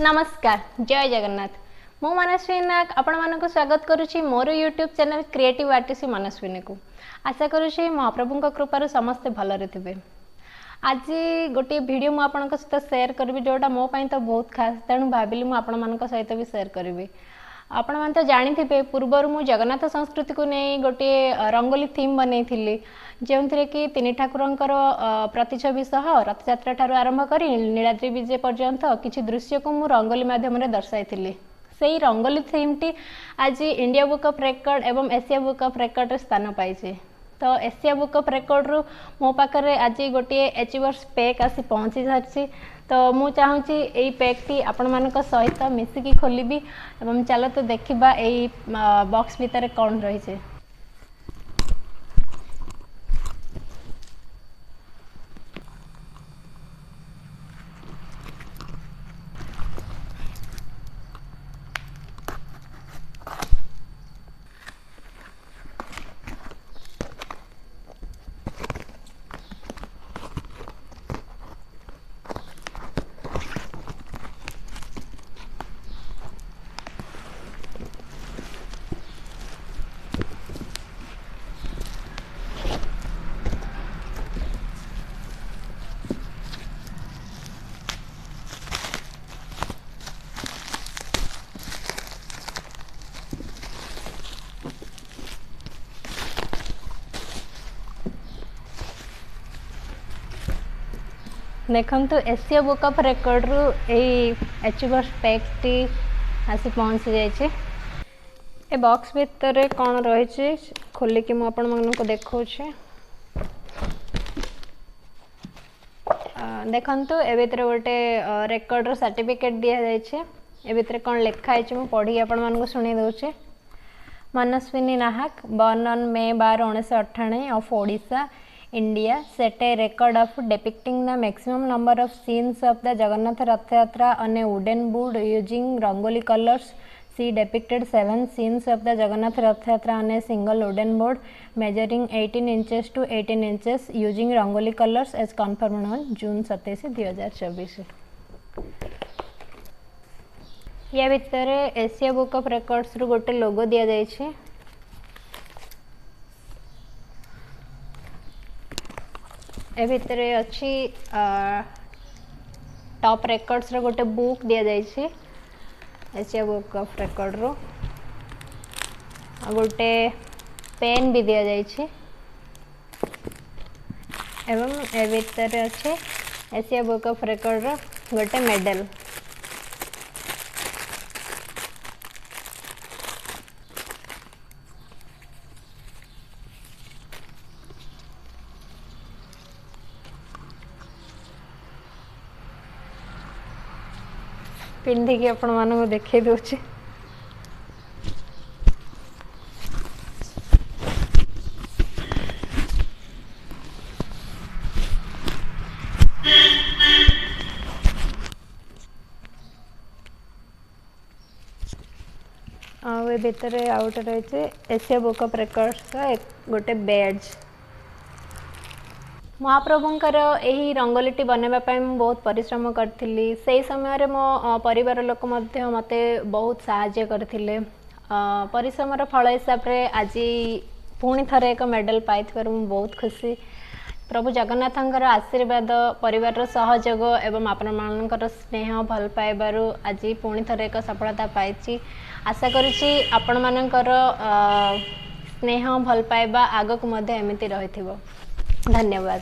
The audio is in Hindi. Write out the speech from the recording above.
नमस्कार जय जगन्नाथ मु मनस्विनी नाग आपण मानक स्वागत करुच्ची मोर YouTube channel creative artist Manaswini को आशा करुच्ची महाप्रभु कृपार समस्ते भलरे थे। आज गोटे वीडियो मुझे आपन सहित सेयार करी जोटा मो तो बहुत खास तेणु भाविली मुझे सहित भी सेयार करी। आपण मैंने तो जानी पूर्वर मु जगन्नाथ संस्कृति को नहीं गोटे रंगोली थीम बनई जो थे कि तीन ठाकुर प्रतिछवि सह रथयात्रा ठार आरंभ कर नीलाद्रि विजय पर्यंत किसी दृश्य को मु रंगोली माध्यम दर्शाई से रंगोली थीम टी आज इंडिया बुक ऑफ रेकर्ड एवं एशिया बुक ऑफ रेकर्ड स्थान पाई। तो एशिया बुक ऑफ रेकर्ड रु मो पाखे आज गोटे अचीवर्स पैक आसी पहुँची सारी। तो मु चाहूँगी यही पैक टी आपण मान सहित मिसिकी खोलि एवं चलो तो देखा यही बॉक्स भितर कौन रही। देखु तो एशिया बुक ऑफ रेकर्ड रु अचीवर्स पैक टी आसी पहुँची जाइए। ए बॉक्स भितर कौन रही खोलिकी मुझे आपण मानक देखा देखु ए भितर गोटे रेकर्ड सर्टिफिकेट दि जाइए। ए भितर कौन लिखाई मुझे पढ़ी आपण मानक शुणी दूचे। मनस्विनी नाहक born on May 12, 1998 of Odisha India set a record of depicting the maximum number of scenes of the Jagannath Rath Yatra on a wooden board using rangoli colors. She depicted 7 scenes of the Jagannath Rath Yatra on a single wooden board measuring 18 inches to 18 inches using rangoli colors as confirmed on June 27, 2024। या भितर एशिया बुक ऑफ रेकॉर्ड्स रु गोटे लोगो दिया जाइए। ए भितर अच्छी टॉप रेकॉर्ड्स रो गोटे बुक दि जाइए एशिया बुक ऑफ रेकॉर्ड रो गोटे पेन भी दि जाइए एवं ए भितर अच्छे एशिया बुक ऑफ रेकॉर्ड रो गोटे मेडल। पिंधिकी आपण मानक देखे दूचे। भितर आउट रही एशिया बुक ऑफ रेकॉर्ड्स गोटे बैज। महाप्रभुंकर यही रंगोलीटी बनवाई बहुत परिश्रम करी से समय मो परिवार लोक मते बहुत साहाय्य करथिले। परिश्रम फल हिसाब से आज पुणी थरे एक मेडल पाई बहुत खुशी। प्रभु जगन्नाथंकर आशीर्वाद परिवार सहयोग एवं आपण मानकर स्नेह भल पाइबारु आज पुणी थरे एक सफलता पाई। आशा करुच्ची आपण मानकर स्नेह भल पाइबा आगक एमती रही। धन्यवाद।